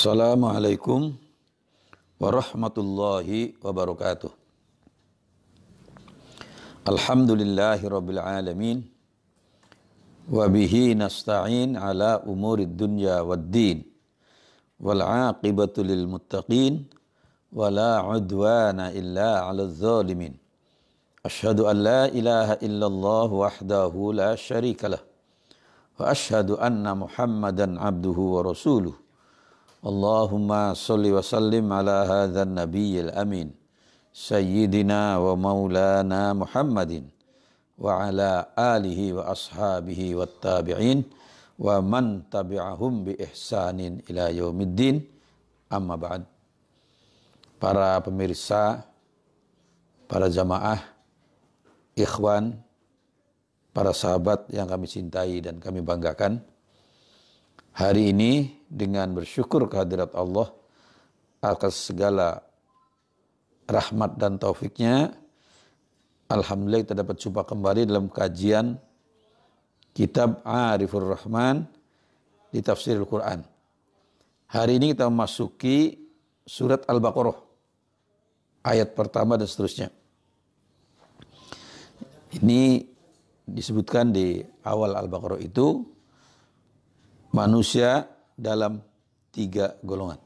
Assalamualaikum warahmatullahi wabarakatuh. Alhamdulillahi rabbil alamin. Wa bihi nasta'in ala umurid dunya waddin. Wal aqibatu lil muttaqin. Wa la udwana illa ala zalimin. Ashhadu an la ilaha illallah wahdahu la syarika lah. Wa ashhadu anna Muhammadan abduhu wa rasuluh. Allahumma salli wa sallim ala hadzal nabiyil amin sayyidina wa maulana Muhammadin wa ala alihi wa ashabihi wat tabi'in wa man tabi'ahum bi ihsanin ila yaumiddin. Amma ba'd. Para pemirsa, para jamaah, ikhwan, para sahabat yang kami cintai dan kami banggakan, hari ini dengan bersyukur kehadirat Allah atas segala rahmat dan taufiknya, alhamdulillah kita dapat jumpa kembali dalam kajian kitab Arifur Rahman di Tafsirul Quran. Hari ini kita memasuki surat Al-Baqarah, ayat pertama dan seterusnya. Ini disebutkan di awal Al-Baqarah itu manusia dalam 3 golongan.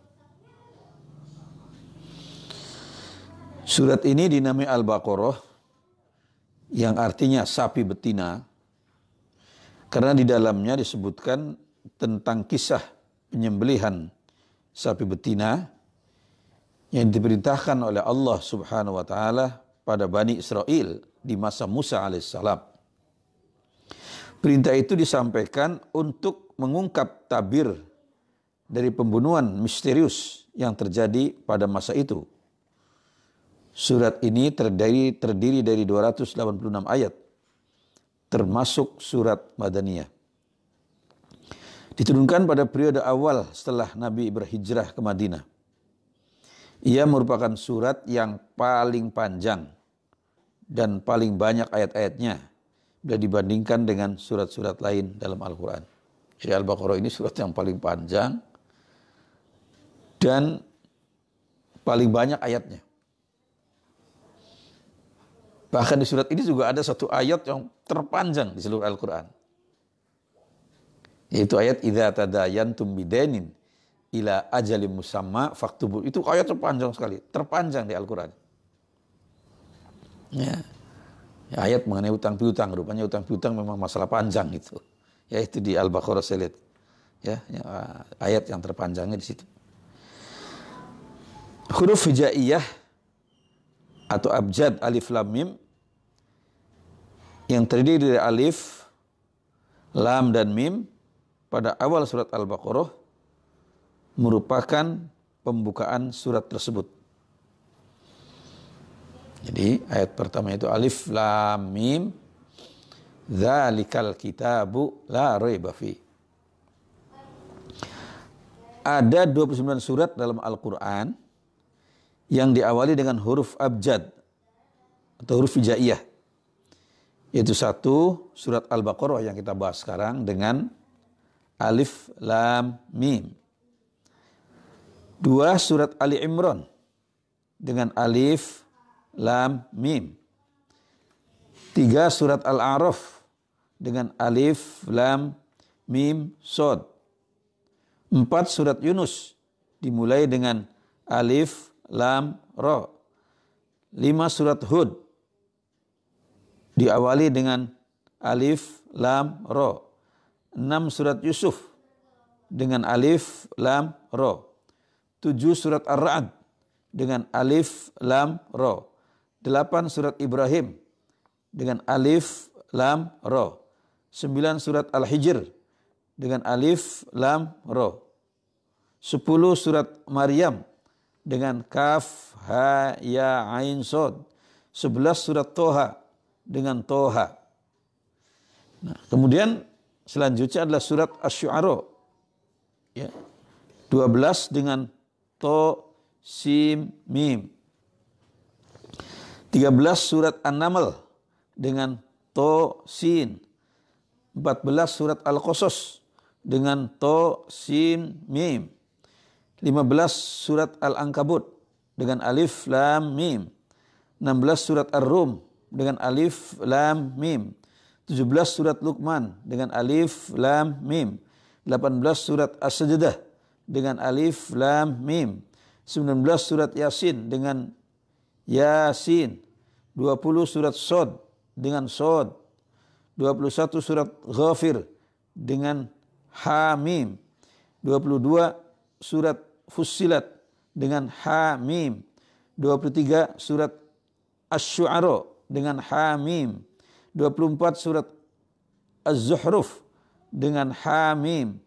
Surat ini dinamai Al-Baqarah yang artinya sapi betina karena di dalamnya disebutkan tentang kisah penyembelihan sapi betina yang diperintahkan oleh Allah Subhanahu wa taala pada Bani Israel di masa Musa alaihissalam. Perintah itu disampaikan untuk mengungkap tabir dari pembunuhan misterius yang terjadi pada masa itu. Surat ini terdiri dari 286 ayat, termasuk surat Madaniyah. Diturunkan pada periode awal setelah Nabi berhijrah ke Madinah. Ia merupakan surat yang paling panjang dan paling banyak ayat-ayatnya bila dibandingkan dengan surat-surat lain dalam Al-Quran. Jadi Al-Baqarah ini surat yang paling panjang dan paling banyak ayatnya. Bahkan di surat ini juga ada satu ayat yang terpanjang di seluruh Al-Quran. Yaitu ayat idza tadayantum bidainin ila ajalim musamma faktubu. Itu ayat terpanjang sekali, terpanjang di Al-Quran. Ya, ayat mengenai utang piutang, rupanya utang piutang memang masalah panjang itu. Ya, itu di Al-Baqarah saya lihat. Ya, ayat yang terpanjangnya di situ. Huruf hijaiyah atau abjad alif lam mim yang terdiri dari alif, lam dan mim pada awal surat Al-Baqarah merupakan pembukaan surat tersebut. Jadi ayat pertama itu alif lam mim dzalikal kitabu la raiba fi. Ada 29 surat dalam Al-Quran yang diawali dengan huruf abjad atau huruf hijaiyah. Yaitu satu surat Al-Baqarah yang kita bahas sekarang dengan alif lam mim. 2 surat Ali Imran dengan alif lam mim. 3 surat Al-A'raf dengan alif lam mim sod. 4 surat Yunus dimulai dengan alif lam ra. 5 surat Hud diawali dengan alif lam ra. 6 surat Yusuf dengan alif lam ra. 7 surat Ar-Ra'd dengan alif lam ra. 8 surat Ibrahim dengan alif lam ra. 9 surat Al-Hijr dengan alif lam ra. 10 surat Maryam dengan kaf ha ya ain sod. 11 surat Toha dengan Toha. Nah, kemudian selanjutnya adalah surat Asy-Syu'ara. Ya. 12 dengan To Sim Mim. 13 surat An-Naml dengan To Sin. 14 surat Al-Qasas dengan To Sin Mim. 15 surat Al-Ankabut dengan alif lam mim. 16 surat Ar-Rum dengan alif lam mim. 17 surat Luqman dengan alif lam mim. 18 surat As-Sajdah dengan alif lam mim. 19 surat Yasin dengan Yasin. 20 surat Shad dengan Shad. 21 surat Ghafir dengan Hamim. 22 surat Fussilat dengan Hamim. 23 surat Asy-Syu'ara dengan Hamim. 24 surat Az-Zuhruf dengan Hamim.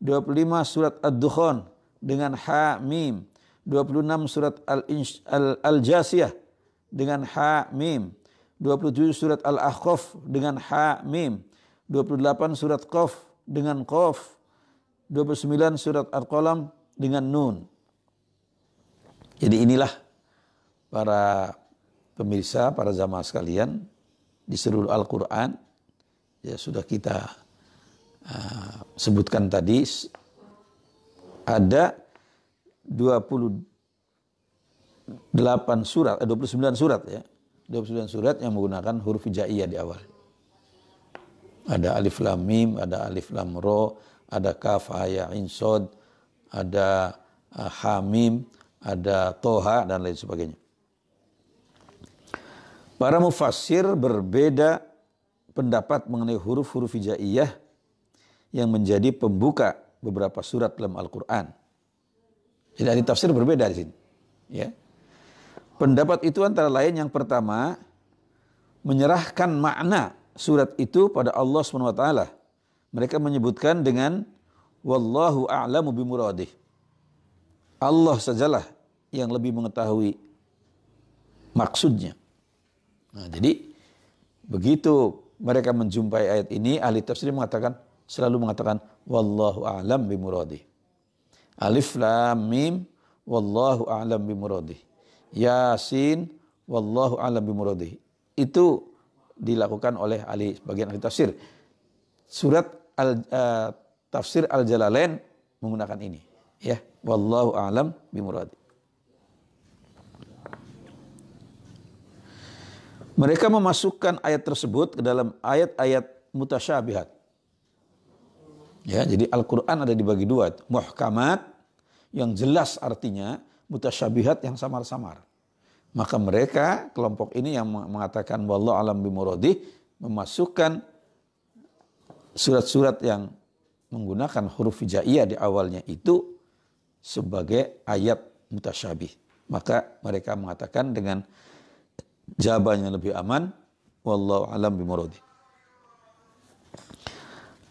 25 surat Ad-Dukhan dengan Hamim. 26 surat Al-Jasiyah dengan Hamim. 27 surat Al-Ahqaf dengan Hamim. 28 surat Qaf dengan Qaf. 29 surat Al-Qalam dengan Nun. Jadi inilah para pemirsa, para jamaah sekalian, di seluruh Al-Quran ya sudah kita sebutkan tadi ada 28 surat, 29 surat ya. 29 surat yang menggunakan huruf hijaiyah di awal. Ada alif lam mim, ada alif lam ro, ada kaf ha ya ain shad, ada hamim, ada toha dan lain sebagainya. Para mufassir berbeda pendapat mengenai huruf-huruf hijaiyah yang menjadi pembuka beberapa surat dalam Al-Quran. Jadi ahli tafsir berbeda di sini. Ya. Pendapat itu antara lain yang pertama, menyerahkan makna surat itu pada Allah SWT. Mereka menyebutkan dengan wallahu a'lamu bimuradih. Allah sajalah yang lebih mengetahui maksudnya. Nah, jadi begitu mereka menjumpai ayat ini, ahli tafsir selalu mengatakan wallahu a'lam bimuradih. Alif lam mim wallahu a'lam bimuradih. Yasin wallahu a'lam bimuradih. Itu dilakukan oleh sebagian ahli tafsir. Surat tafsir Al-Jalalain menggunakan ini, ya, wallahu a'lam bimuradih. Mereka memasukkan ayat tersebut ke dalam ayat-ayat mutasyabihat. Ya, jadi Al-Quran ada dibagi dua, muhkamat yang jelas artinya, mutasyabihat yang samar-samar. Maka mereka, kelompok ini yang mengatakan wallahu a'lam bimuradih, memasukkan surat-surat yang menggunakan huruf hijaiyah di awalnya itu sebagai ayat mutasyabih. Maka mereka mengatakan dengan jawaban yang lebih aman, wallahu a'lam bimuradih.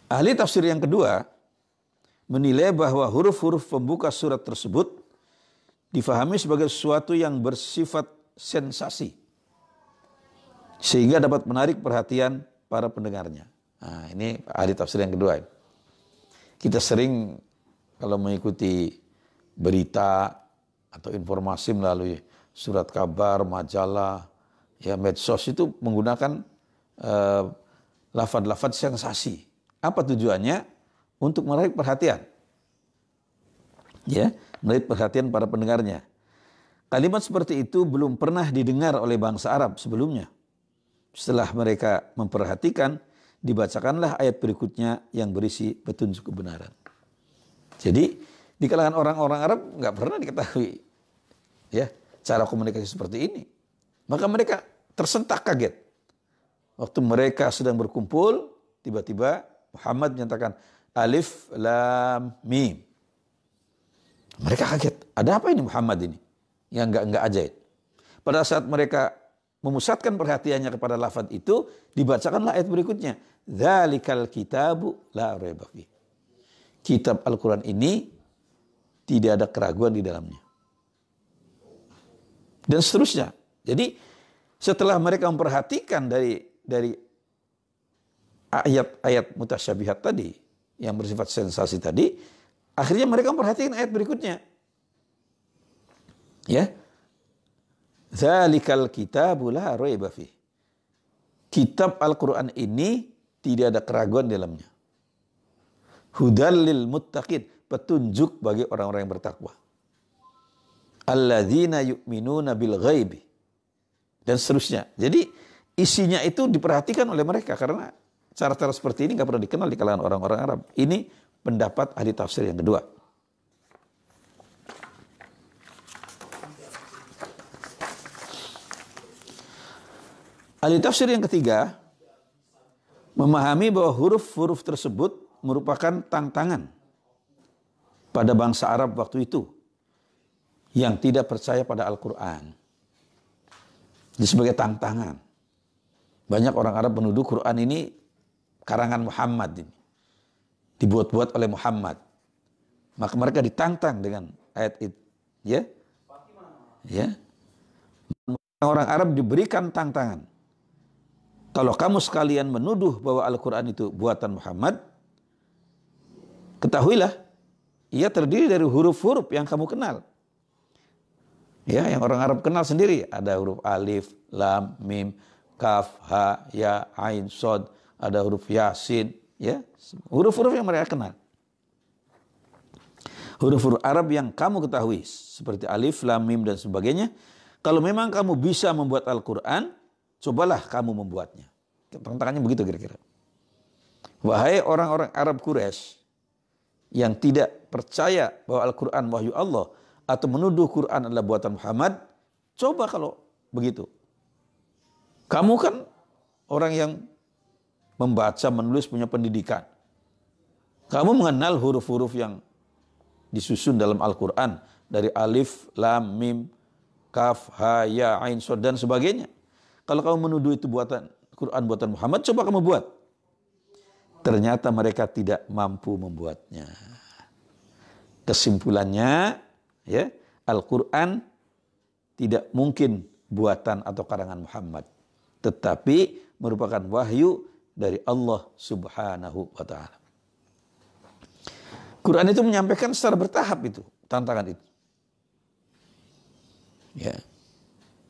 Ahli tafsir yang kedua menilai bahwa huruf-huruf pembuka surat tersebut difahami sebagai sesuatu yang bersifat sensasi sehingga dapat menarik perhatian para pendengarnya. Nah, ini ahli tafsir yang kedua. Kita sering kalau mengikuti berita atau informasi melalui surat kabar, majalah, ya medsos itu menggunakan lafaz-lafaz sensasi. Apa tujuannya? Untuk menarik perhatian. Ya, menarik perhatian para pendengarnya. Kalimat seperti itu belum pernah didengar oleh bangsa Arab sebelumnya. Setelah mereka memperhatikan, dibacakanlah ayat berikutnya yang berisi petunjuk kebenaran. Jadi di kalangan orang-orang Arab nggak pernah diketahui ya cara komunikasi seperti ini. Maka mereka tersentak kaget. Waktu mereka sedang berkumpul, tiba-tiba Muhammad menyatakan alif lam mim. Mereka kaget. Ada apa ini Muhammad ini? Yang enggak ajaib. Pada saat mereka memusatkan perhatiannya kepada lafaz itu, dibacakanlah ayat berikutnya. Dzalikal kitabu la raiba fi. Kitab Al-Quran ini tidak ada keraguan di dalamnya. Dan seterusnya. Jadi setelah mereka memperhatikan dari ayat-ayat mutasyabihat tadi yang bersifat sensasi tadi, akhirnya mereka memperhatikan ayat berikutnya. Ya. Dzalikal kitabu la raiba fi. Kitab Al-Quran ini tidak ada keraguan di dalamnya. Hudal lil muttaqin, petunjuk bagi orang-orang yang bertakwa. alladzina yu'minuna bil ghaibi, dan seterusnya. Jadi isinya itu diperhatikan oleh mereka karena cara-cara seperti ini nggak pernah dikenal di kalangan orang-orang Arab. Ini pendapat ahli tafsir yang kedua. Ahli tafsir yang ketiga memahami bahwa huruf-huruf tersebut merupakan tantangan pada bangsa Arab waktu itu yang tidak percaya pada Al-Quran. Jadi sebagai tantangan. Banyak orang Arab menuduh Quran ini karangan Muhammad ini. Dibuat-buat oleh Muhammad. Maka mereka ditantang dengan ayat itu. Ya? Ya. Orang Arab diberikan tantangan. Kalau kamu sekalian menuduh bahwa Al-Quran itu buatan Muhammad, ketahuilah, ia terdiri dari huruf-huruf yang kamu kenal. Ya, yang orang Arab kenal sendiri. Ada huruf alif, lam, mim, kaf, ha, ya, ain, sod. Ada huruf yasin. Ya, huruf-huruf yang mereka kenal. Huruf-huruf Arab yang kamu ketahui. Seperti alif, lam, mim, dan sebagainya. Kalau memang kamu bisa membuat Al-Quran, cobalah kamu membuatnya. Tantangannya begitu kira-kira. Wahai orang-orang Arab Quraisy yang tidak percaya bahwa Al-Quran wahyu Allah atau menuduh Quran adalah buatan Muhammad, coba kalau begitu. Kamu kan orang yang membaca, menulis, punya pendidikan. Kamu mengenal huruf-huruf yang disusun dalam Al-Quran dari alif, lam, mim, kaf, ha, ya, ain, sod, dan sebagainya. Kalau kamu menuduh itu buatan Quran buatan Muhammad, coba kamu buat. Ternyata mereka tidak mampu membuatnya. Kesimpulannya, ya, Al-Quran tidak mungkin buatan atau karangan Muhammad, tetapi merupakan wahyu dari Allah Subhanahu wa Ta'ala. Quran itu menyampaikan secara bertahap itu, tantangan itu. Ya.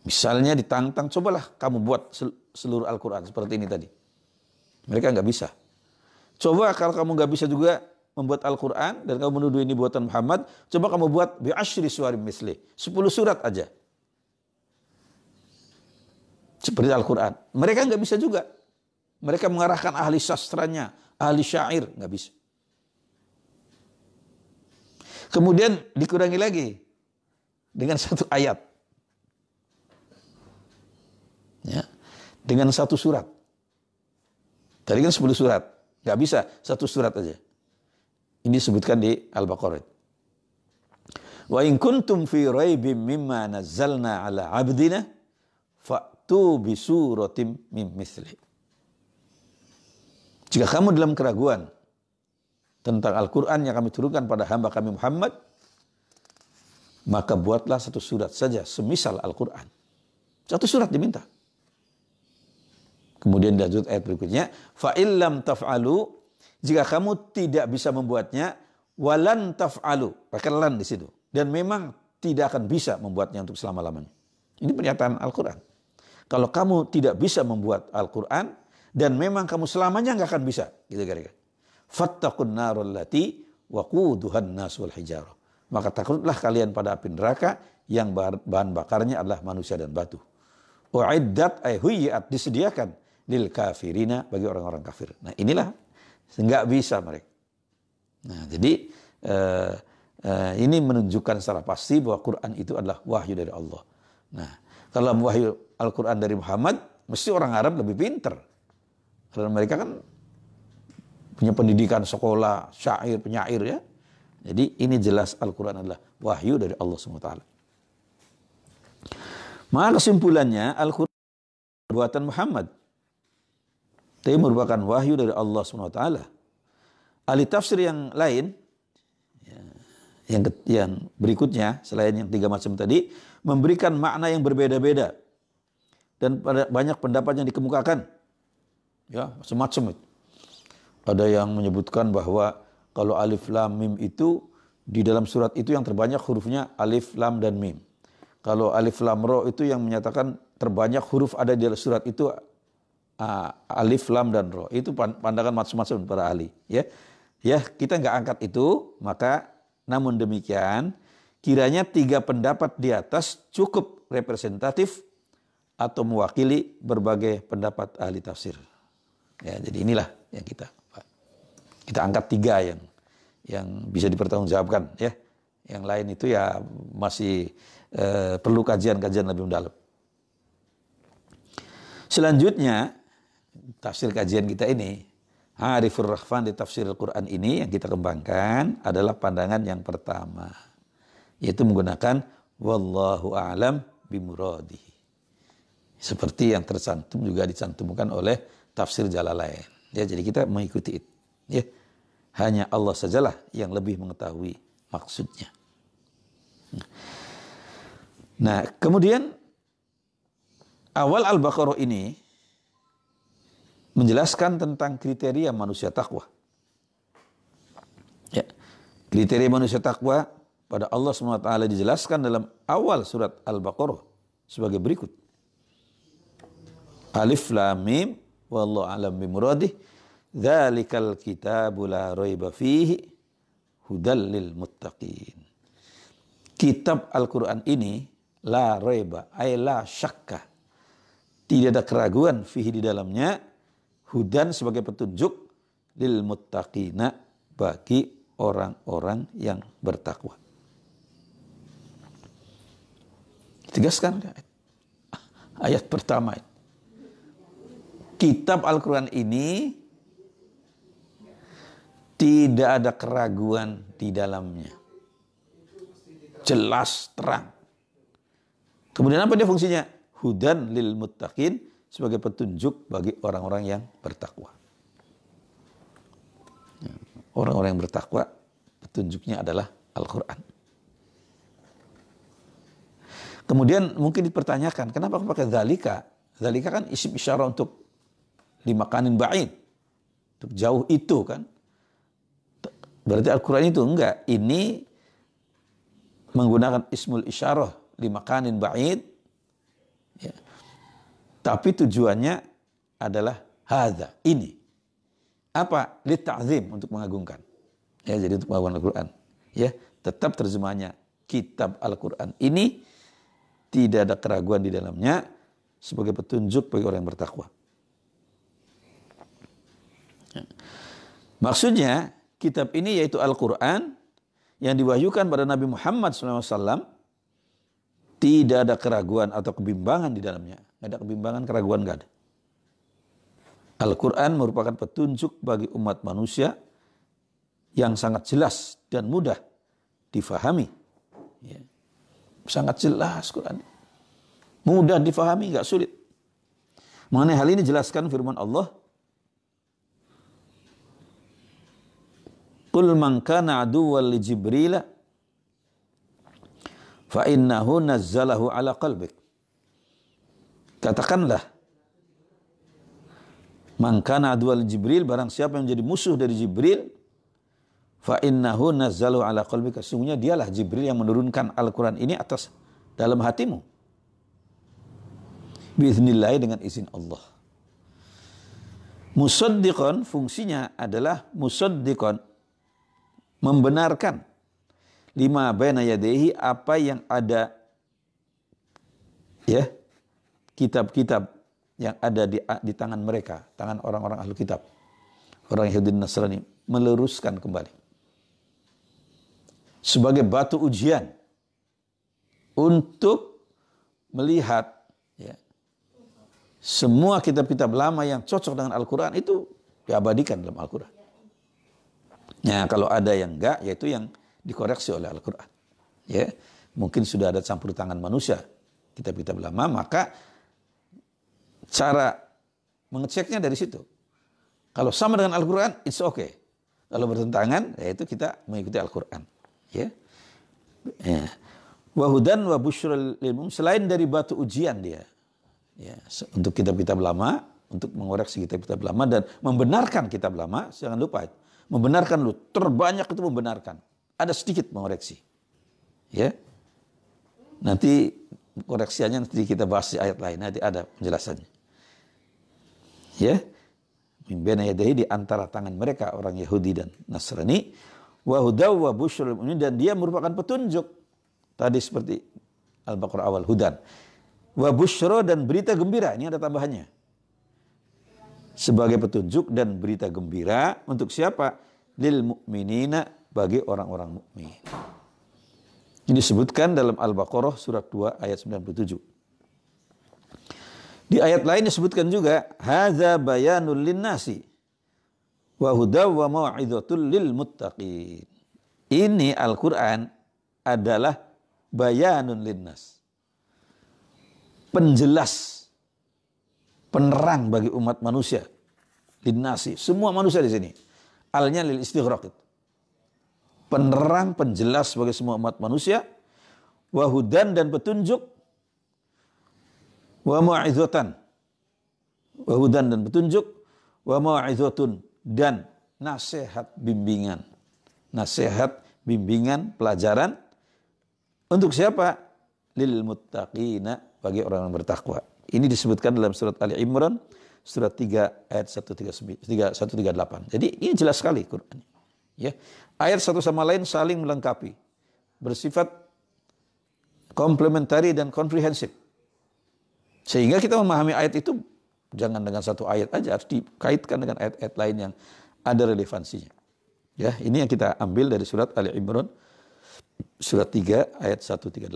Misalnya ditantang, cobalah kamu buat seluruh Al-Quran seperti ini tadi. Mereka nggak bisa. Coba kalau kamu nggak bisa juga membuat Al-Quran dan kamu menuduh ini buatan Muhammad, coba kamu buat bi'ashri suwarim misli. 10 surat aja. Seperti Al-Quran. Mereka nggak bisa juga. Mereka mengarahkan ahli sastranya, ahli syair, nggak bisa. Kemudian dikurangi lagi dengan satu ayat. Ya, dengan satu surat. Tadi kan 10 surat. Gak bisa, satu surat aja. Ini disebutkan di Al-Baqarah. Wa in kuntum fi raibim mimma nazzalna ala abdina fa'tu bi suratim mim mithli. Jika kamu dalam keraguan tentang Al-Quran yang kami turunkan pada hamba kami Muhammad, maka buatlah satu surat saja semisal Al-Quran. Satu surat diminta. Kemudian dilanjut ayat berikutnya, fa illam taf'alu, jika kamu tidak bisa membuatnya, walan taf'alu, pakai lan di situ, dan memang tidak akan bisa membuatnya untuk selama-lamanya. Ini pernyataan Al-Quran. Kalau kamu tidak bisa membuat Al-Quran dan memang kamu selamanya nggak akan bisa, gitu kira-kira. Fattaqun narul lati waquduhan nas wal hijarah. Maka takutlah kalian pada api neraka yang bahan bakarnya adalah manusia dan batu. Uiddat ay huyyat, disediakan lil kafirina, bagi orang-orang kafir. Nah, inilah nggak bisa mereka. Nah, jadi ini menunjukkan secara pasti bahwa Quran itu adalah wahyu dari Allah. Nah, kalau wahyu Al-Quran dari Muhammad, mesti orang Arab lebih pinter. Karena mereka kan punya pendidikan sekolah, syair, penyair ya. Jadi ini jelas Al-Quran adalah wahyu dari Allah SWT. Maka kesimpulannya Al-Quran buatan Muhammad, tapi merupakan wahyu dari Allah SWT. Ahli tafsir yang lain, yang berikutnya selain yang 3 macam tadi, memberikan makna yang berbeda-beda dan banyak pendapat yang dikemukakan, ya macam-macam itu. Ada yang menyebutkan bahwa kalau alif lam mim itu di dalam surat itu yang terbanyak hurufnya alif lam dan mim. Kalau alif lam ro itu yang menyatakan terbanyak huruf ada di dalam surat itu alif lam dan ro. Itu pandangan macam-macam para ahli. Ya kita nggak angkat itu, maka namun demikian kiranya 3 pendapat di atas cukup representatif atau mewakili berbagai pendapat ahli tafsir. Ya, jadi inilah yang kita angkat 3 yang bisa dipertanggungjawabkan, ya. Yang lain itu ya masih perlu kajian-kajian lebih mendalam. Selanjutnya, tafsir kajian kita ini, Arifur Rahman di tafsir Al-Quran ini yang kita kembangkan adalah pandangan yang pertama, yaitu menggunakan wallahu a'lam bimuradihi. Seperti yang tercantum juga dicantumkan oleh tafsir Jalalain. Ya, jadi kita mengikuti itu. Ya, hanya Allah sajalah yang lebih mengetahui maksudnya. Nah, kemudian awal Al-Baqarah ini menjelaskan tentang kriteria manusia takwa. Ya, kriteria manusia takwa pada Allah SWT dijelaskan dalam awal surat Al-Baqarah sebagai berikut. Alif Lam Mim wallahu a'lam bimuradih dzalikal kitabu la raiba fihi hudal lil muttaqin. Kitab Al-Quran ini la raiba ay la syakka, tidak ada keraguan fihi di dalamnya, hudan sebagai petunjuk lil muttaqina bagi orang-orang yang bertakwa. Tegaskan ayat pertama. Kitab Al-Quran ini tidak ada keraguan di dalamnya. Jelas, terang. Kemudian apa dia fungsinya? Hudan lil muttaqin, sebagai petunjuk bagi orang-orang yang bertakwa. Orang-orang yang bertakwa, petunjuknya adalah Al-Quran. Kemudian mungkin dipertanyakan, kenapa aku pakai dzalika? Dzalika kan isim isyarah untuk limakanin ba'id, untuk jauh itu kan. Berarti Al-Quran itu enggak. Ini menggunakan ismul isyarah limakanin ba'id. Ya. Tapi tujuannya adalah hadza, ini. Apa? Lita'zim, untuk mengagungkan. Ya, jadi untuk mengagungkan Al-Quran. Ya, tetap terjemahnya kitab Al-Quran ini tidak ada keraguan di dalamnya sebagai petunjuk bagi orang yang bertakwa. Ya. Maksudnya kitab ini yaitu Al-Quran yang diwahyukan pada Nabi Muhammad SAW, tidak ada keraguan atau kebimbangan di dalamnya. Tidak ada kebimbangan, keraguan, tidak ada. Al-Quran merupakan petunjuk bagi umat manusia yang sangat jelas dan mudah difahami. Ya. Sangat jelas Quran. Mudah difahami, nggak sulit. Mengenai hal ini jelaskan firman Allah, Qul man kana aduwwan li Jibril fa innahu nazzalahu ala qalbik. Katakanlah, man kana aduwwan li Jibril, barang siapa yang menjadi musuh dari Jibril, fa innahu nazzalahu ala qalbika, sesungguhnya dialah Jibril yang menurunkan Al-Quran ini atas dalam hatimu. Biiznillah, dengan izin Allah. Musaddiqan, fungsinya adalah musaddiqan, membenarkan lima baina yadayhi, apa yang ada, ya, kitab-kitab yang ada di tangan mereka, tangan orang-orang ahli kitab, orang Yahudi dan Nasrani, meluruskan kembali sebagai batu ujian untuk melihat, ya, semua kitab-kitab lama yang cocok dengan Al-Quran itu diabadikan dalam Al-Quran. Nah, kalau ada yang enggak, yaitu yang dikoreksi oleh Al-Quran. Ya, mungkin sudah ada campur tangan manusia kitab-kitab lama, maka cara mengeceknya dari situ. Kalau sama dengan Al-Quran, it's okay. Kalau bertentangan, yaitu kita mengikuti Al-Quran. Ya. Ya. Wahudan wa busyral lil mu'min, selain dari batu ujian dia, ya, untuk kitab-kitab lama, untuk mengoreksi kitab-kitab lama dan membenarkan kitab lama, jangan lupa itu. Membenarkan lu, terbanyak itu membenarkan. Ada sedikit mengoreksi. Ya. Nanti koreksiannya nanti kita bahas di ayat lain, nanti ada penjelasannya. Ya. Min baina yadayhi, di antara tangan mereka orang Yahudi dan Nasrani, wa hudaw wa busyrul mu'minin, dan dia merupakan petunjuk Tadi seperti Al-Baqarah awal, hudan. Wa busyra, dan berita gembira. Ini ada tambahannya. Sebagai petunjuk dan berita gembira untuk siapa? Lil mu'minina, bagi orang-orang mukmin. Ini disebutkan dalam Al-Baqarah surat 2 ayat 97. Di ayat lain disebutkan juga hadza bayanul linnasi wa hudaw wa mau'izatul lil muttaqin. Ini Al-Qur'an adalah bayanun linnas. Penjelas, penerang bagi umat manusia. Linnasi, semua manusia di sini. Alnya lil istighraq. Penerang, penjelas bagi semua umat manusia. Wahudan, dan petunjuk. Wa mau'izatan. Wahudan, dan petunjuk. Wa mau'izatun, dan nasihat bimbingan. Nasihat bimbingan pelajaran. Untuk siapa? Lil muttaqina, bagi orang yang bertakwa. Ini disebutkan dalam surat Ali Imran surat 3 ayat 138. Jadi ini jelas sekali Quran. Ya. Ayat satu sama lain saling melengkapi. Bersifat komplementari dan komprehensif. Sehingga kita memahami ayat itu jangan dengan satu ayat aja, harus dikaitkan dengan ayat-ayat lain yang ada relevansinya. Ya, ini yang kita ambil dari surat Ali Imran surat 3 ayat 138.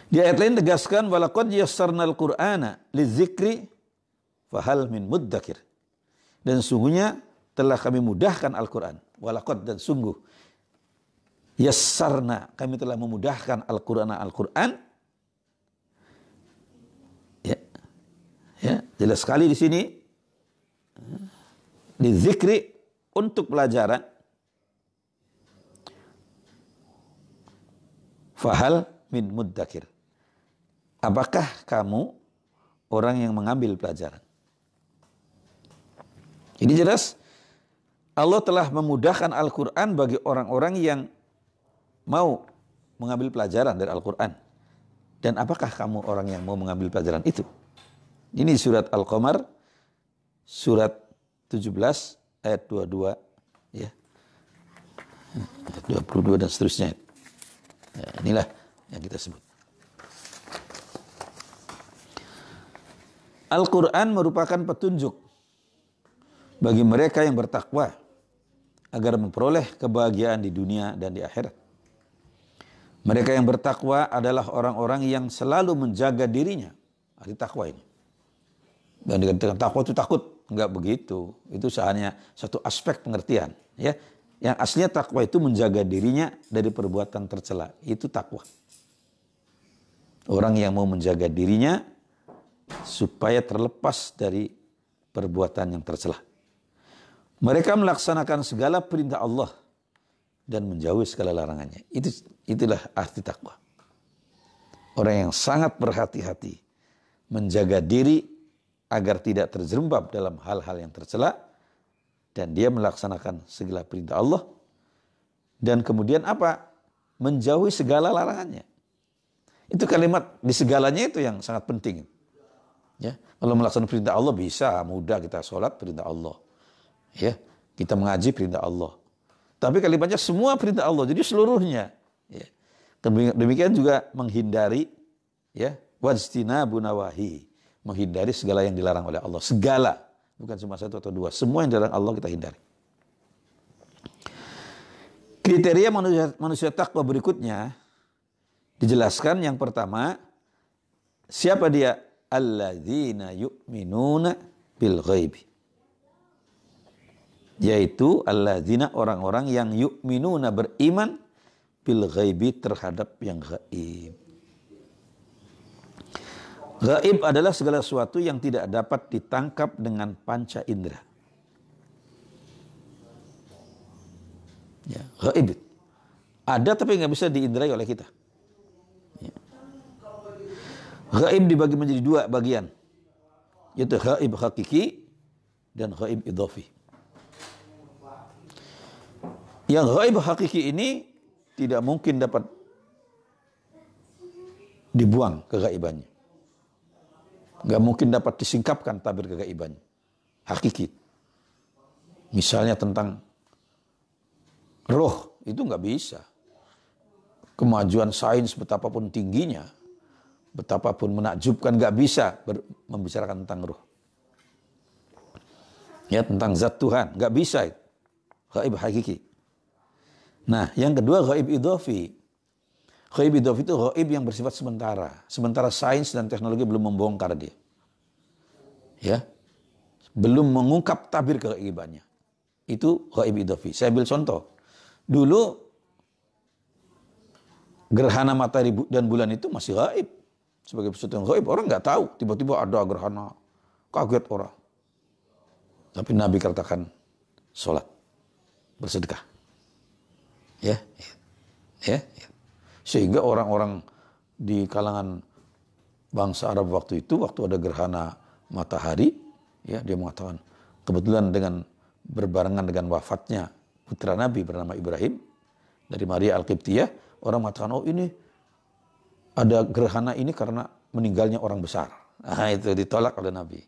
Di ayat lain tegaskan walaqad yassarnal qur'ana lidzikri fahal min muddakir. Dan sungguhnya telah kami mudahkan Al-Qur'an. Walaqad, dan sungguh. Yassarna, kami telah memudahkan Al-Qur'an. Ya. Ya, jelas sekali di sini. Lidzikri, untuk pelajaran. Fahal min muddakir. Apakah kamu orang yang mengambil pelajaran? Ini jelas Allah telah memudahkan Al-Quran bagi orang-orang yang mau mengambil pelajaran dari Al-Quran. Dan apakah kamu orang yang mau mengambil pelajaran itu? Ini surat Al-Qamar surat 17 ayat 22 ya. 22 dan seterusnya. Ya, inilah yang kita sebut. Al-Quran merupakan petunjuk bagi mereka yang bertakwa agar memperoleh kebahagiaan di dunia dan di akhirat. Mereka yang bertakwa adalah orang-orang yang selalu menjaga dirinya. Arti takwa ini. Dan dengan takwa itu takut. Enggak begitu. Itu hanya satu aspek pengertian. Ya. Yang aslinya takwa itu menjaga dirinya dari perbuatan tercela. Itu takwa. Orang yang mau menjaga dirinya supaya terlepas dari perbuatan yang tercela. Mereka melaksanakan segala perintah Allah dan menjauhi segala larangannya. Itulah arti takwa. Orang yang sangat berhati-hati menjaga diri agar tidak terjerembab dalam hal-hal yang tercela, dan dia melaksanakan segala perintah Allah, dan kemudian apa? Menjauhi segala larangannya. Itu kalimat di segalanya itu yang sangat penting. Ya, kalau melaksanakan perintah Allah bisa mudah, kita sholat perintah Allah. Ya, kita mengaji perintah Allah. Tapi kalimatnya semua perintah Allah, jadi seluruhnya. Ya. Demikian juga menghindari, ya, wajtinabu nawahi, menghindari segala yang dilarang oleh Allah. Segala, bukan cuma satu atau dua. Semua yang dilarang Allah kita hindari. Kriteria manusia takwa berikutnya dijelaskan. Yang pertama, siapa dia? Alladzina yu'minuna bil ghaibi. Yaitu alladzina, orang-orang yang yu'minuna, beriman, bil ghaibi, terhadap yang gaib. Gaib adalah segala sesuatu yang tidak dapat ditangkap dengan panca indera. Ya, gaib. Ada tapi nggak bisa diinderai oleh kita. Ya. Gaib dibagi menjadi dua bagian. Yaitu gaib hakiki dan gaib idhafi. Yang gaib hakiki ini tidak mungkin dapat dibuang kegaibannya. Gak mungkin dapat disingkapkan tabir kegaibannya. Hakiki. Misalnya tentang roh, itu gak bisa. kemajuan sains betapapun tingginya, betapapun menakjubkan, nggak bisa membicarakan tentang ruh. Ya, tentang zat Tuhan, nggak bisa. Ghaib hakiki. Nah, yang kedua ghaib idhofi. Ghaib idhofi itu ghaib yang bersifat sementara. Sementara sains dan teknologi belum membongkar dia. Ya, belum mengungkap tabir keghaibannya. Itu ghaib idhofi. Saya ambil contoh. Dulu gerhana matahari dan bulan itu masih gaib. Sebagai sesuatu yang gaib, orang nggak tahu. Tiba-tiba ada gerhana, kaget orang. Tapi Nabi katakan, sholat, bersedekah. Ya. Sehingga orang-orang di kalangan bangsa Arab waktu itu, waktu ada gerhana matahari, ya, dia mengatakan, kebetulan dengan berbarengan dengan wafatnya putra Nabi bernama Ibrahim dari Maria Al-Qibtiyah, orang mengatakan, oh ini ada gerhana ini karena meninggalnya orang besar. Nah, itu ditolak oleh Nabi.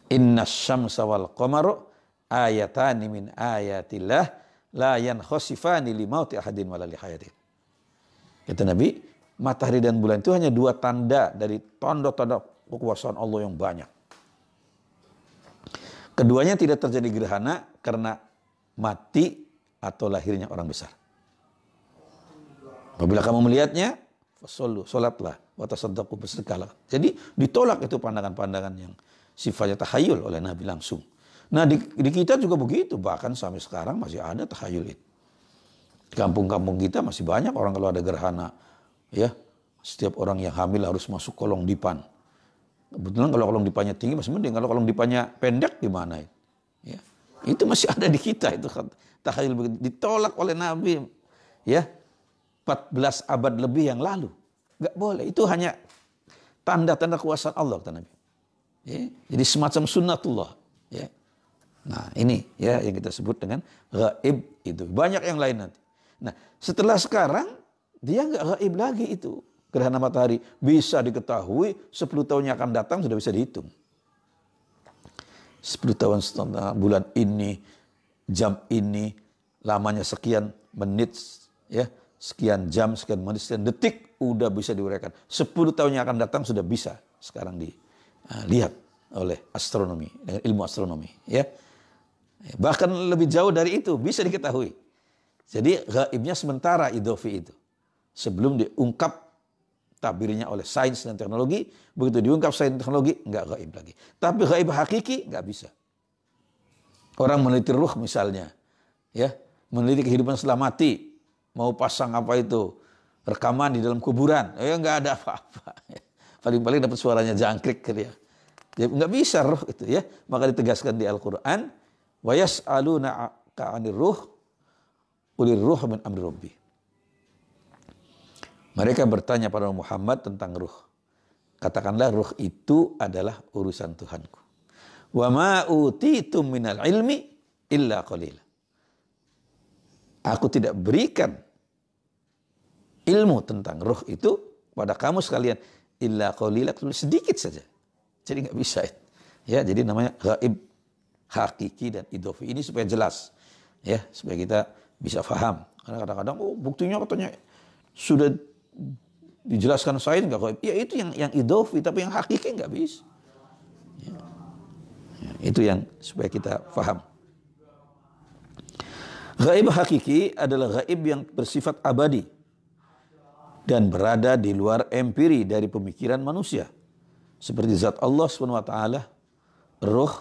Inna syamsa wal qamaru ayatani min ayatillah la yankhosifani li mauti ahadin wala li hayatin. Kata Nabi, matahari dan bulan itu hanya dua tanda dari tanda-tanda kekuasaan Allah yang banyak. Keduanya tidak terjadi gerhana karena mati atau lahirnya orang besar. Apabila kamu melihatnya, fasallu, salatlah, wa tasaddaqu, bersedekahlah. Jadi ditolak itu pandangan-pandangan yang sifatnya tahayul oleh Nabi langsung. Nah di kita juga begitu, bahkan sampai sekarang masih ada tahayul itu. Di kampung-kampung kita masih banyak orang kalau ada gerhana, ya, setiap orang yang hamil harus masuk kolong dipan. Kebetulan kalau kolong dipannya tinggi masih mending, kalau kolong dipannya pendek gimana itu? Ya, itu masih ada di kita itu tahayul begitu, ditolak oleh Nabi, ya, 14 abad lebih yang lalu. Gak boleh, itu hanya tanda-tanda kuasa Allah, kata Nabi. Ya, jadi semacam sunnatullah. Ya. Nah ini ya yang kita sebut dengan gaib itu. Banyak yang lain nanti. Nah setelah sekarang dia nggak gaib lagi itu. Gerhana matahari bisa diketahui 10 tahun yang akan datang sudah bisa dihitung. 10 tahun setelah bulan ini, jam ini, lamanya sekian menit, ya, sekian jam, sekian menit, sekian detik, udah bisa diuraikan. 10 tahun yang akan datang sudah bisa sekarang lihat oleh astronomi, dengan ilmu astronomi, ya. Bahkan lebih jauh dari itu bisa diketahui. Jadi gaibnya sementara idhofi itu. Sebelum diungkap tabirnya oleh sains dan teknologi, begitu diungkap sains dan teknologi, enggak gaib lagi. Tapi gaib hakiki enggak bisa. Orang meneliti ruh misalnya, ya, meneliti kehidupan setelah mati, mau pasang apa itu, rekaman di dalam kuburan, ya enggak ada apa-apa. Paling-paling dapat suaranya jangkrik gitu ya. Ya, nggak bisa roh itu ya. Maka ditegaskan di Al-Quran, wa yas'aluna ka'anir ruh ulir ruh min amri rabbi. Mereka bertanya pada Muhammad tentang ruh. Katakanlah ruh itu adalah urusan Tuhanku. Wa ma utitum minal ilmi illa qalila. Aku tidak berikan ilmu tentang ruh itu pada kamu sekalian illa qalila, sedikit saja. Jadi nggak bisa. Ya, jadi namanya gaib hakiki dan idhofi. Ini supaya jelas, ya, supaya kita bisa paham. Karena kadang-kadang, oh buktinya katanya sudah dijelaskan sains nggak gaib. Ya itu yang idhofi, tapi yang hakiki nggak bisa. Ya. Ya, itu yang supaya kita paham. Gaib hakiki adalah gaib yang bersifat abadi dan berada di luar empiri dari pemikiran manusia. Seperti zat Allah SWT, roh,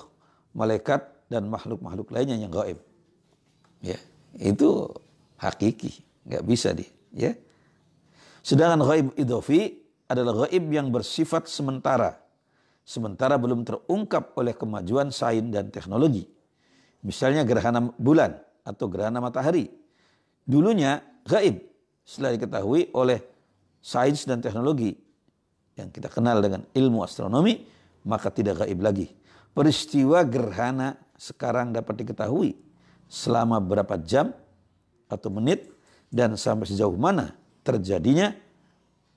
malaikat, dan makhluk-makhluk lainnya yang gaib. Ya, itu hakiki, nggak bisa ya. Sedangkan gaib idhofi adalah gaib yang bersifat sementara. Sementara belum terungkap oleh kemajuan sains dan teknologi. Misalnya gerhana bulan atau gerhana matahari. Dulunya gaib, setelah diketahui oleh sains dan teknologi yang kita kenal dengan ilmu astronomi, maka tidak gaib lagi. Peristiwa gerhana sekarang dapat diketahui selama berapa jam atau menit dan sampai sejauh mana terjadinya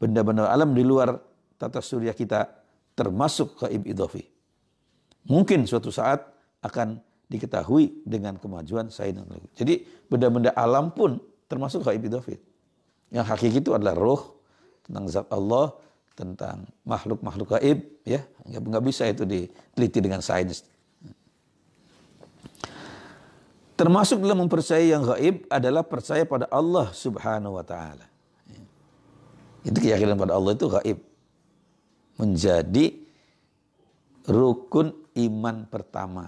benda-benda alam di luar tata surya kita, termasuk gaib idhofi. Mungkin suatu saat akan diketahui dengan kemajuan sains dan teknologi. Jadi benda-benda alam pun termasuk gaib idhofiyah. Yang hakiki itu adalah roh, tentang zat Allah, tentang makhluk-makhluk gaib, ya nggak bisa itu diteliti dengan sains. Termasuk dalam mempercayai yang gaib adalah percaya pada Allah Subhanahu wa taala. Itu keyakinan pada Allah itu gaib. Menjadi rukun iman pertama.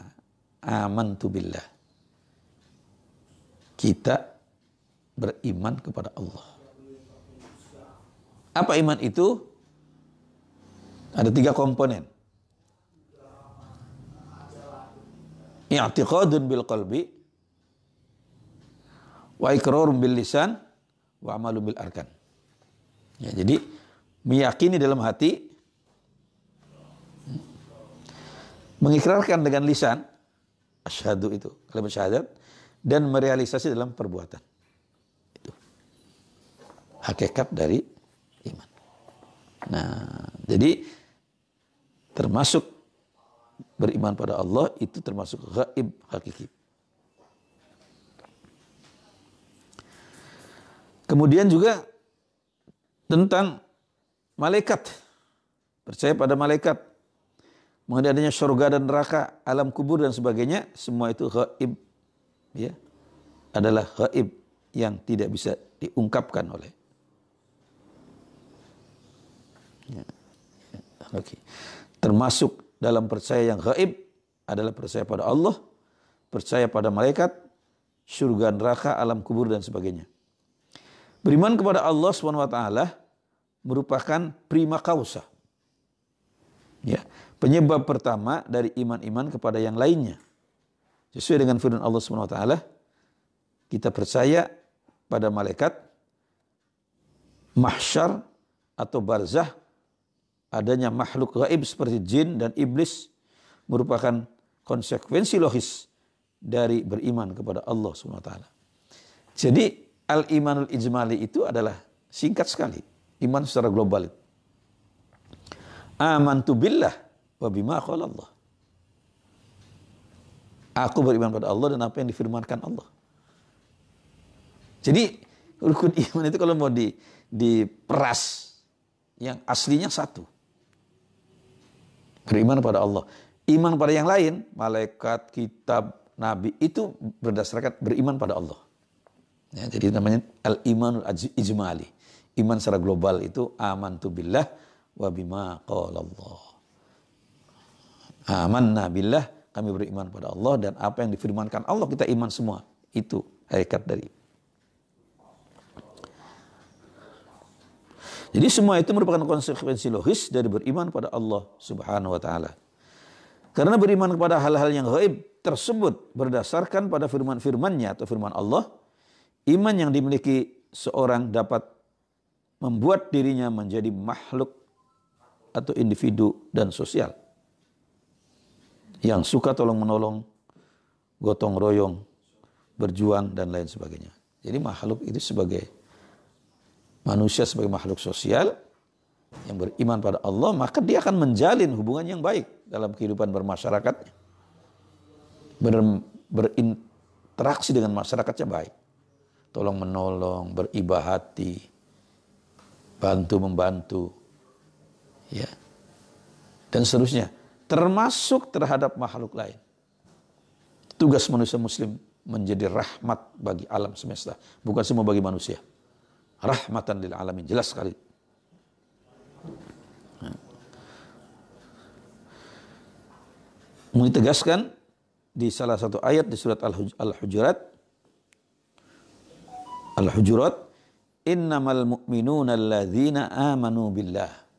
Amantu billah. Kita beriman kepada Allah. Apa iman itu? Ada 3 komponen. I'tiqadun bil qalbi, wa iqrarun bil lisan, wa amalun bil arkan. Ya, jadi meyakini dalam hati, mengikrarkan dengan lisan, asyhadu itu, kalimat syahadat, dan merealisasi dalam perbuatan. Itu hakikat dari iman. Nah, jadi termasuk beriman pada Allah itu termasuk gaib hakiki. Kemudian juga tentang malaikat. Percaya pada malaikat. Mengenai adanya surga dan neraka, alam kubur dan sebagainya, semua itu gaib. Ya, adalah gaib yang tidak bisa diungkapkan oleh. Ya. Okay. Termasuk dalam percaya yang gaib adalah percaya pada Allah, percaya pada malaikat, surga, neraka, alam kubur dan sebagainya. Beriman kepada Allah SWT merupakan prima causa. Ya, penyebab pertama dari iman-iman kepada yang lainnya. Sesuai dengan firman Allah SWT, kita percaya pada malaikat, mahsyar atau barzah, adanya makhluk gaib seperti jin dan iblis merupakan konsekuensi logis dari beriman kepada Allah SWT. Jadi al-imanul ijmali itu adalah singkat sekali. Iman secara global. Amantu billah wa bima qala Allah. Aku beriman pada Allah dan apa yang difirmankan Allah. Jadi rukun iman itu kalau mau diperas, yang aslinya satu. Beriman pada Allah. Iman pada yang lain, malaikat, kitab, nabi, itu berdasarkan beriman pada Allah. Ya, jadi namanya al-imanul ijmali. Iman secara global itu amantu billah wa bima qala Allah. Amanna billah, kami beriman pada Allah dan apa yang difirmankan Allah kita iman semua. Itu hakikat dari. Jadi semua itu merupakan konsekuensi logis dari beriman pada Allah Subhanahu wa taala. Karena beriman kepada hal-hal yang gaib tersebut berdasarkan pada firman-firmannya atau firman Allah, iman yang dimiliki seorang dapat membuat dirinya menjadi makhluk atau individu dan sosial yang suka tolong-menolong, gotong royong, berjuang dan lain sebagainya. Jadi makhluk itu sebagai manusia, sebagai makhluk sosial yang beriman pada Allah, maka dia akan menjalin hubungan yang baik dalam kehidupan bermasyarakatnya. Berinteraksi dengan masyarakatnya baik. Tolong menolong, beribah hati, bantu-membantu, ya, dan seterusnya. Termasuk terhadap makhluk lain. Tugas manusia muslim menjadi rahmat bagi alam semesta. Bukan semua bagi manusia. Rahmatan lil alamin. Jelas sekali. Ditegaskan di salah satu ayat di surat Al-Hujurat, innamal mu'minuna alladzina amanu billah.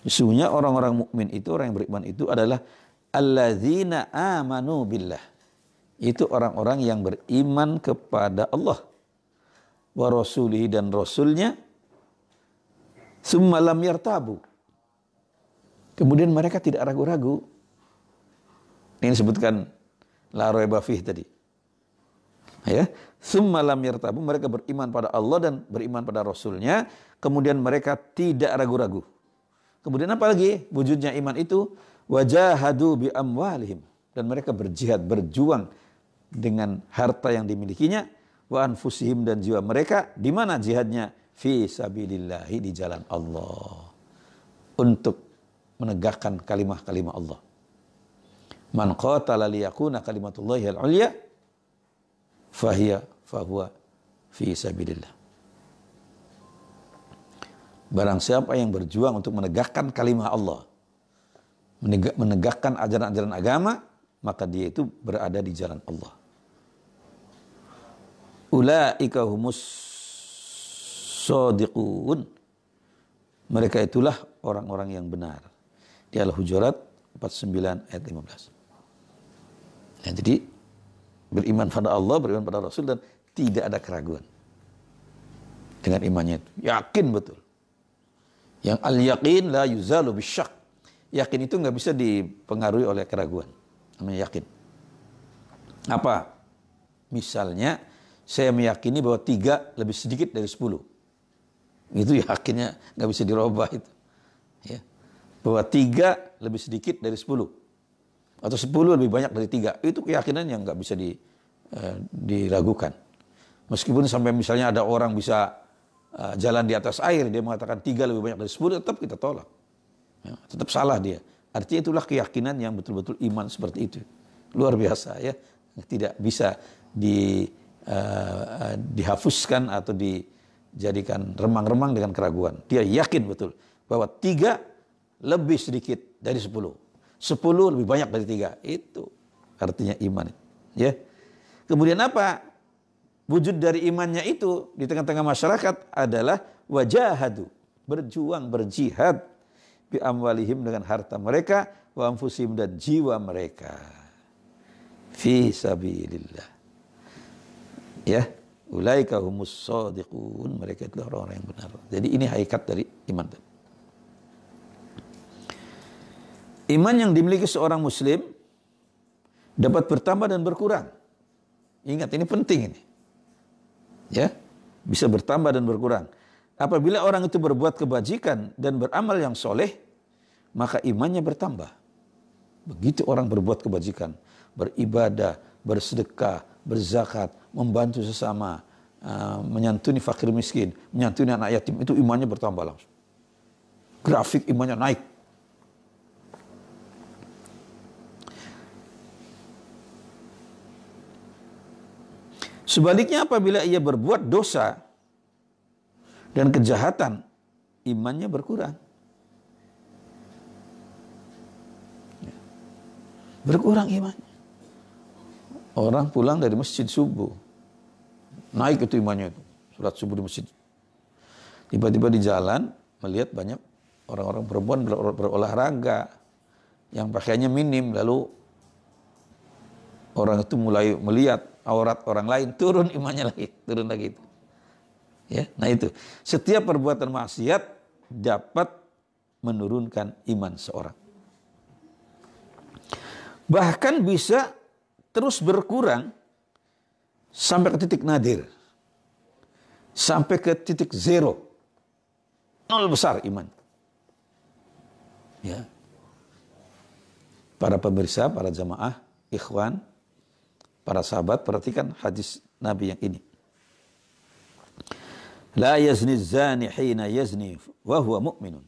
Sesungguhnya orang-orang mukmin itu, orang yang beriman itu adalah alladzina amanu billah. Itu orang-orang yang beriman kepada Allah wa rasulihi dan rasulnya, summa lam yartabu. Kemudian mereka tidak ragu-ragu. Ini disebutkan la raiba fih tadi. Ya, summa lam yartabu, mereka beriman pada Allah dan beriman pada rasulnya, kemudian mereka tidak ragu-ragu. Kemudian apa lagi wujudnya iman itu? Wajahadu bi amwalihim. dan mereka berjihad, berjuang dengan harta yang dimilikinya, wa anfusihim dan jiwa mereka. Di mana jihadnya? Fi sabilillahi, di jalan Allah, untuk menegakkan kalimah-kalimah Allah. Man qatala liyakuna kalimatullahi al-ulya fahuwa fi sabilillah. Barang siapa yang berjuang untuk menegakkan kalimah Allah, menegakkan ajaran-ajaran agama, maka dia itu berada di jalan Allah. Ulaika humus shadiqun. Mereka itulah orang-orang yang benar. Di Al-Hujurat 49 ayat 15. Nah, jadi beriman pada Allah, beriman pada Rasul, dan tidak ada keraguan dengan imannya itu. Yakin betul. Yang al-yaqin la yuzalu bisyak. Yakin itu nggak bisa dipengaruhi oleh keraguan. Namanya yakin. Apa? Misalnya, saya meyakini bahwa 3 lebih sedikit dari 10. Itu yakinnya nggak bisa dirubah itu. Ya. Bahwa 3 lebih sedikit dari 10. Atau 10 lebih banyak dari 3. Itu keyakinan yang nggak bisa diragukan. Meskipun sampai misalnya ada orang bisa jalan di atas air, dia mengatakan 3 lebih banyak dari 10, tetap kita tolak. Ya, tetap salah dia. Artinya itulah keyakinan yang betul-betul iman seperti itu. Luar biasa ya. Tidak bisa dihapuskan atau dijadikan remang-remang dengan keraguan. Dia yakin betul bahwa 3 lebih sedikit dari 10. 10 lebih banyak dari 3. Itu artinya iman. Ya. Kemudian apa? Wujud dari imannya itu di tengah-tengah masyarakat adalah wajahadu. Berjuang, berjihad. Bi amwalihim, dengan harta mereka. Wa anfusihim, dan jiwa mereka. Fi sabilillah. Ya. Ulaika humus shadiqun. Mereka itulah orang-orang yang benar. Jadi ini hakikat dari iman. Iman yang dimiliki seorang muslim dapat bertambah dan berkurang. Ingat, ini penting ini. Ya, bisa bertambah dan berkurang. Apabila orang itu berbuat kebajikan dan beramal yang soleh, maka imannya bertambah. Begitu orang berbuat kebajikan, beribadah, bersedekah, berzakat, membantu sesama, menyantuni fakir miskin, menyantuni anak yatim, itu imannya bertambah langsung. Grafik imannya naik. Sebaliknya apabila ia berbuat dosa dan kejahatan, imannya berkurang. Berkurang imannya. Orang pulang dari masjid subuh, naik itu imannya itu, sholat subuh di masjid. Tiba-tiba di jalan melihat banyak orang-orang perempuan berolahraga yang pakaiannya minim, lalu orang itu mulai melihat aurat orang lain, turun imannya lagi, turun lagi itu. Ya, nah itu. Setiap perbuatan maksiat dapat menurunkan iman seorang. Bahkan bisa terus berkurang sampai ke titik nadir. Sampai ke titik 0. 0 besar iman. Ya. Para pemirsa, para jamaah, ikhwan, para sahabat, perhatikan hadis Nabi yang ini. La yazni zani hina yazni wa huwa mu'minun.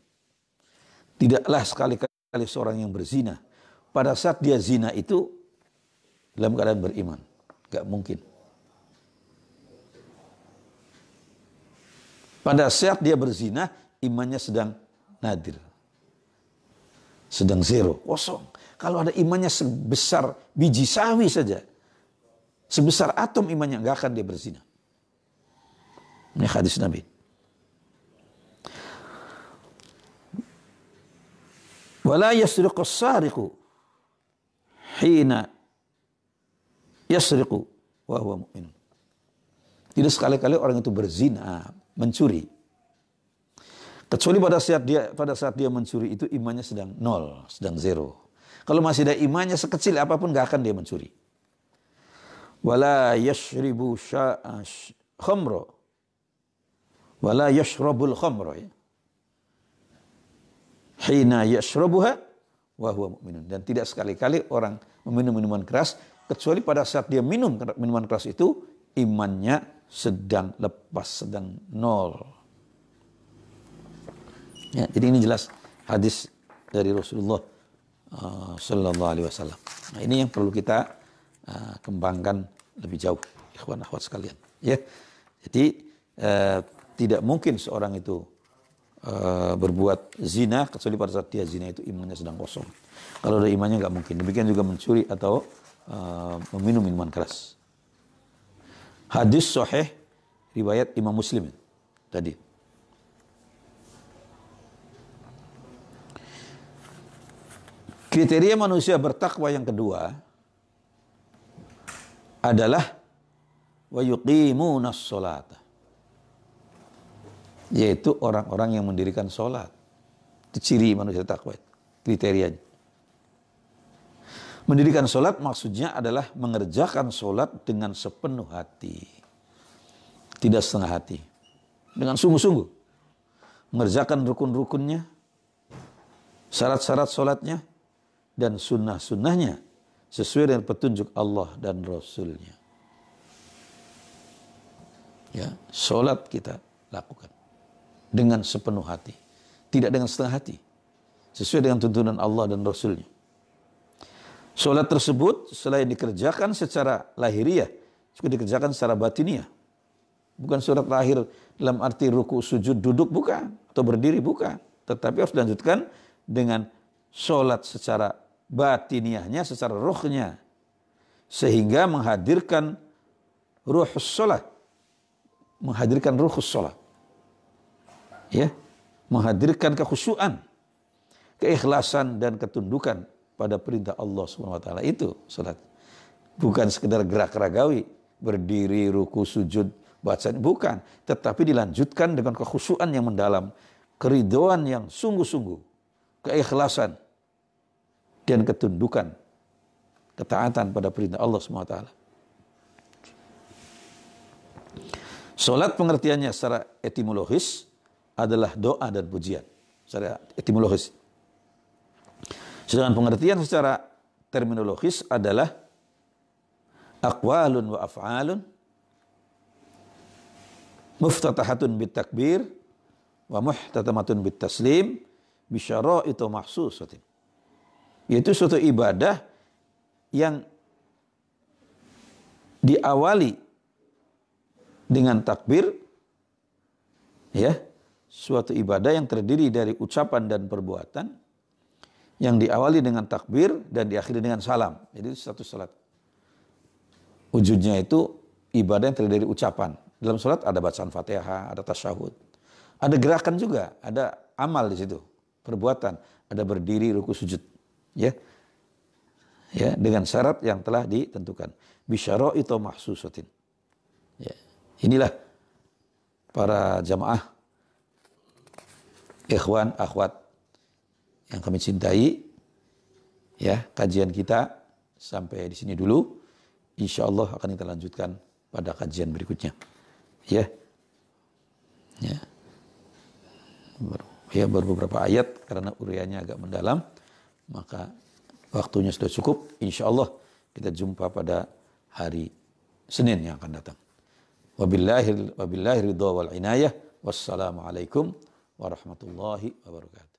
Tidaklah sekali-kali seorang yang berzina pada saat dia zina itu dalam keadaan beriman. Gak mungkin. Pada saat dia berzina, imannya sedang nadir. Sedang 0, kosong. Kalau ada imannya sebesar biji sawi saja, sebesar atom imannya, nggak akan dia berzina. Ini hadis Nabi. Wala yasriqu as-sariqu hina yasriqu wa huwa mu'min. Tidak sekali-kali orang itu berzina, mencuri, kecuali pada saat dia mencuri itu imannya sedang 0, sedang 0. Kalau masih ada imannya sekecil apapun, nggak akan dia mencuri. Wala yashribu khamra wala yashrabul khamra, ya. Hina yashrabuha wa huwa mu'minun. Dan tidak sekali-kali orang meminum minuman keras, kecuali pada saat dia minum minuman keras itu, imannya sedang lepas, sedang nol. Ya, jadi ini jelas hadis dari Rasulullah Sallallahu Alaihi Wasallam. Nah, ini yang perlu kita kembangkan lebih jauh, ikhwan akhwat sekalian. Ya, jadi tidak mungkin seorang itu berbuat zina kecuali pada saat dia zina itu imannya sedang kosong. Kalau ada imannya nggak mungkin. Demikian juga mencuri atau meminum minuman keras. Hadis sahih riwayat Imam Muslim tadi. Kriteria manusia bertakwa yang kedua adalah wa yuqimunas sholata, yaitu orang-orang yang mendirikan sholat. Itu ciri manusia takwa, kriterianya. Mendirikan sholat maksudnya adalah mengerjakan sholat dengan sepenuh hati, tidak setengah hati, dengan sungguh-sungguh mengerjakan rukun-rukunnya, syarat-syarat sholatnya, dan sunnah-sunnahnya sesuai dengan petunjuk Allah dan Rasulnya. Ya, sholat kita lakukan dengan sepenuh hati, tidak dengan setengah hati, sesuai dengan tuntunan Allah dan Rasulnya. Sholat tersebut selain dikerjakan secara lahiriah, juga dikerjakan secara batiniah. Bukan sholat lahir dalam arti ruku, sujud, duduk, bukan, atau berdiri, bukan. Tetapi harus dilanjutkan dengan sholat secara batiniahnya, secara ruhnya, sehingga menghadirkan ruhus sholat, menghadirkan ruhus sholat, ya, menghadirkan kekhusyuan, keikhlasan dan ketundukan pada perintah Allah SWT. Itu sholat, bukan sekedar gerak ragawi, berdiri, ruku, sujud, bacaan, bukan, tetapi dilanjutkan dengan kekhusyuan yang mendalam, keridhaan yang sungguh-sungguh, keikhlasan dan ketundukan, ketaatan pada perintah Allah SWT. Salat pengertiannya secara etimologis adalah doa dan pujian, secara etimologis. Sedangkan pengertian secara terminologis adalah aqwalun wa af'alun muftatahatun bit takbir wa muhtatamatun bit taslim bi syaraitu mahsusatin. Yaitu suatu ibadah yang diawali dengan takbir, ya, suatu ibadah yang terdiri dari ucapan dan perbuatan yang diawali dengan takbir dan diakhiri dengan salam. Jadi satu salat. Wujudnya itu ibadah yang terdiri dari ucapan. Dalam salat ada bacaan Fatihah, ada tasyahud, ada gerakan juga, ada amal di situ, perbuatan, ada berdiri, ruku, sujud. Ya, ya, dengan syarat yang telah ditentukan. Bisyaraitu mahsusatin. Ya, inilah para jamaah, ikhwan, akhwat yang kami cintai. Ya, kajian kita sampai di sini dulu. Insya Allah akan kita lanjutkan pada kajian berikutnya. Ya, ya, baru beberapa ayat karena uraiannya agak mendalam. Maka waktunya sudah cukup. Insya Allah kita jumpa pada hari Senin yang akan datang. Wabillahi ridha wal inayah. Wassalamualaikum warahmatullahi wabarakatuh.